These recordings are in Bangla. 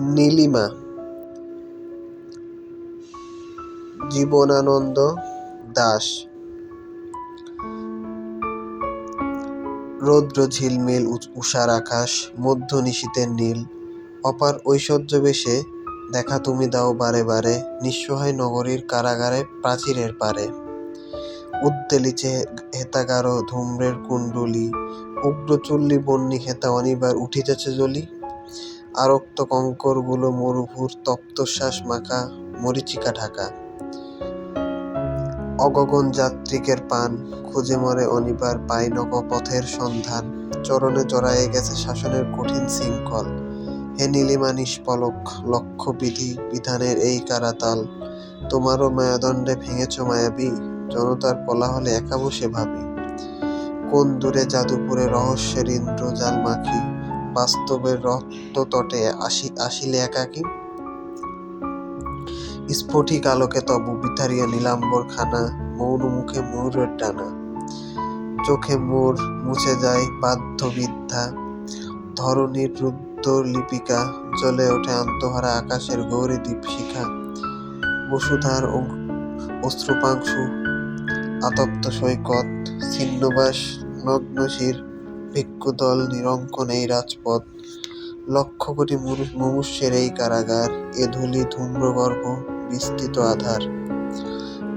নীলিমা। জীবনানন্দ দাশ। রৌদ্র ঝিলমিল উষার আকাশ, মধ্য নিশীথের নীল, অপার ঐশ্বর্য বেশে দেখা তুমি দাও বারে বারে, নিঃসহায় নগরীর কারাগারে প্রাচীরের পারে। উদ্বেলিছে হেতাগার ধূম্রের কুণ্ডলী, উগ্রচুল্লী বহ্নি হেতা অনিবার উঠিতেছে জ্বলি। আরক্ত কঙ্করগুলো মরুভূর তপ্তশ্বাস মাখা, মরীচিকা ঢাকা। অগগন যাত্রিকের পান, খুঁজে মরে অনিবার পাইনক পথের সন্ধান। চরণে জড়ায়ে গেছে শাসনের কঠিন শৃঙ্খল। হে নীলিমা নিষ্পলক, লক্ষ্য বিধি বিধানের এই কারাতাল। তোমারও মায়াদণ্ডে ভেঙেছ মায়াবী, জনতার কোলাহলে একা বসে ভাবি। কোন দূরে জাদুপুরে রহস্যের ইন্দ্রজাল মাখি, বাস্তবের রক্ততটে আসিলে একাকী। স্ফটিক আলোকে তব বিতাড়িয়া নীলাম্বর খানা, মৌন মুখে ময়ূরের ডানা। চোখে মোর মুছে যায় বাধ্য বিদ্ধা, ধরণীর রুদ্ধ লিপিকা। জ্বলে ওঠে আন্তহারা আকাশের গৌরী দীপশিখা। বসুধার অশ্রুপাংশু, আতপ্ত সৈকত, ছিন্নবাস নগ্নশির ভিক্ষুদল, নিরঙ্কন এই রাজপথ। লক্ষ কোটি মুমূর্ষের এই কারাগার, এ ধূলি ধূম্রগর্ভ বিস্তৃত আধার।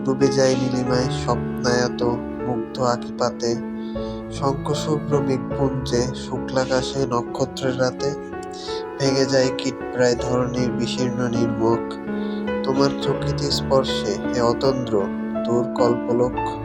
ডুবে যায় নীলিমায় স্বপ্নায়ত মুগ্ধ আঁকিপাতে, শঙ্খশুভ্র মেঘপুঞ্জে শুক্লাকাশে নক্ষত্রের রাতে। ভেঙে যায় কীটপ্রায় ধরণীর বিশীর্ণ নির্মুখ, তোমার চকিত স্পর্শে হে অতন্দ্র দূর কল্পলোক।